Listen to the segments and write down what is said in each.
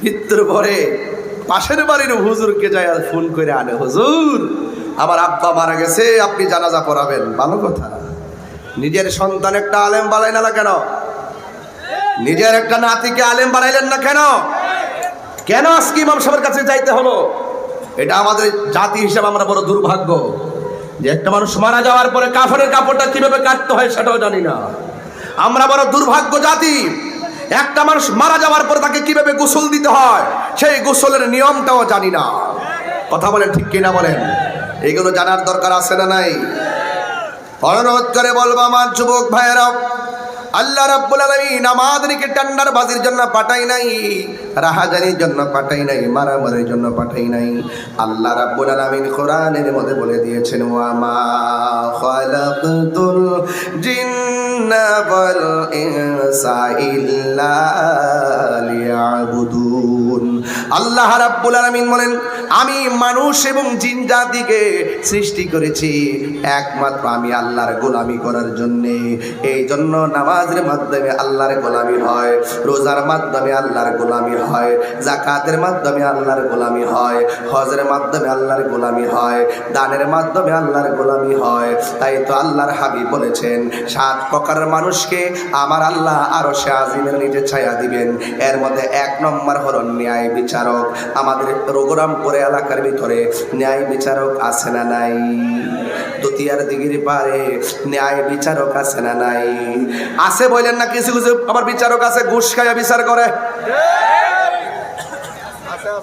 মৃত্যুর পরে পাশের বাড়ির হুজুরকে যায় আর ফোন করে আনে, হুজুর আমার আব্বা মারা গেছে, আপনি জানাজা পড়াবেন। ভালো কথা। নিজের সন্তান একটা আলেম বানাইলেন না কেন? নিজের একটা নাতিকে আলেম বানাইলেন না কেন? কেন আজকে ইমাম সাহেবের কাছে যাইতে হলো? এটা আমাদের জাতি হিসাবে আমরা বড় দুর্ভাগ্য যে একটা মানুষ মারা যাওয়ার পরে কাফনের কাপড়টা কিভাবে কাটতে হয় সেটাও জানি না। আমরা বড় দুর্ভাগ্য জাতি। একটা মানুষ মারা যাওয়ার পরে তাকে কিভাবে গোসল দিতে হয় সেই গোসলের নিয়মটাও জানি না। কথা বলেন ঠিক কিনা বলেন? এইগুলো জানার দরকার আছে না নাই? অনুরোধ করে বলবো আমার যুবক ভাইয়েরা, আল্লাহ রাব্বুল আলামিন আমাদেরকে টেন্ডার বাজির জন্য পাঠাই নাই, রাহাজানির জন্য পাঠাই নাই, মারামারির জন্য পাঠাই নাই। আল্লাহ রাব্বুল আলামিন কোরআনের মধ্যে বলে দিয়েছেন, ওয়া মা খালাকতুল জিন্না ওয়াল ইনসা ইল্লা লিয়াবুদুন। আল্লাহ রাব্বুল আলামিন বলেন, আমি মানুষ এবং জিন জাতিকে সৃষ্টি করেছি একমাত্র আমি আল্লাহর গোলামি করার জন্য। এই জন্য নামাজের মাধ্যমে আল্লাহর গোলামি হয়, রোজার মাধ্যমে আল্লাহর গোলামি হয়, যাকাতের মাধ্যমে আল্লাহর গোলামি হয়, হজের মাধ্যমে আল্লাহর গোলামি হয়, দানের মাধ্যমে আল্লাহর গোলামি হয়। তাই তো আল্লাহর হাবিব বলেছেন, 7 প্রকারের মানুষকে আমার আল্লাহ আরশে আজিমের নিচে ছায়া দিবেন। এর মধ্যে 1 নম্বর হলো ন্যায় বিচারক। আমাদের রঘুরামপুরে এলাকার ভিতরে ন্যায় বিচারক আছে না নাই? দতিয়ার দিঘির পারে ন্যায় বিচারক আছে না নাই? আছে বলেন না? কিছু কিছু আবার বিচারক আছে ঘুষ খাইয়া বিচার করে।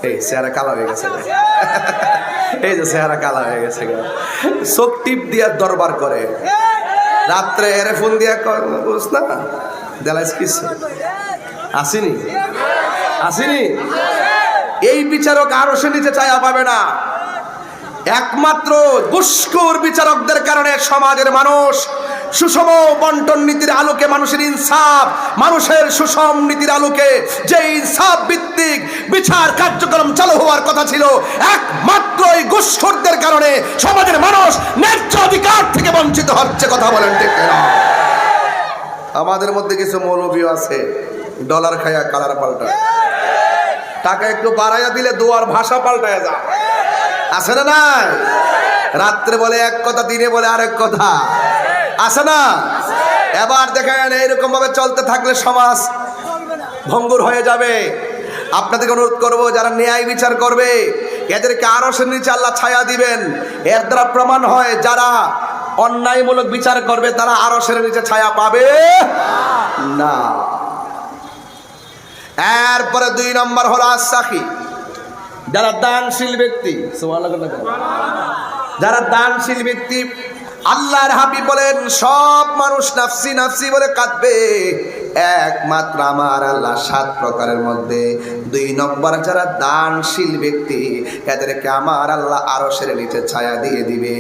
এই চেহারা কালা হয়ে গেছে, এই যে চেহারা কালা হয়ে গেছে, চোখ টিপ দিয়া দরবার করে, রাত্রে এরে ফোন দিয়া বুঝ না দেলাইস কিছু আসেনি, আসেনি। এই বিচারক আরো সে নিচে ছায়া পাবে না। একমাত্র ঘুষখোর বিচারকদের কারণে সমাজের মানুষ সুষম বন্টন নীতির আলোকে, মানুষের ইনসাফ, মানুষের সুষম নীতির আলোকে যে ইনসাফ ভিত্তিক বিচার কার্যক্রম চালু হওয়ার কথা ছিল, একমাত্র এই ঘুষখোরদের কারণে সমাজের মানুষ ন্যায্য অধিকার থেকে বঞ্চিত হচ্ছে। কথা বলেন ঠিক না? আমাদের মধ্যে কিছু মৌলবী আছে ডলার খায়া কালার পাল্টায়, টাকা একটু বাড়াইয়া দিলে দোয়ার ভাষা পাল্টায় যা, আছে না নাই? রাত্রে বলে এক কথা, দিনে বলে আরেক কথা, আছে না? এবার দেখেন এইরকম ভাবে চলতে থাকলে সমাজ ভঙ্গুর হয়ে যাবে। আপনাদেরকে অনুরোধ করবো, যারা ন্যায় বিচার করবে এদেরকে আরশের নিচে আল্লাহ ছায়া দিবেন। এর দ্বারা প্রমাণ হয় যারা অন্যায়মূলক বিচার করবে তারা আরশের নিচে ছায়া পাবে না। এরপরে 2 নম্বর হলো আস-সাখী, যারা দানশীল ব্যক্তি। যারা দানশীল ব্যক্তি, আল্লাহর হাবিব বলেন সব মানুষ নাফসি নাফসি বলে কাঁদবে, একমাত্র আমার আল্লাহ 7 প্রকারের মধ্যে 2 নম্বর যারা দানশীল ব্যক্তি এদেরকে আমার আল্লাহ আরশের নিচে ছায়া দিয়ে দিবে।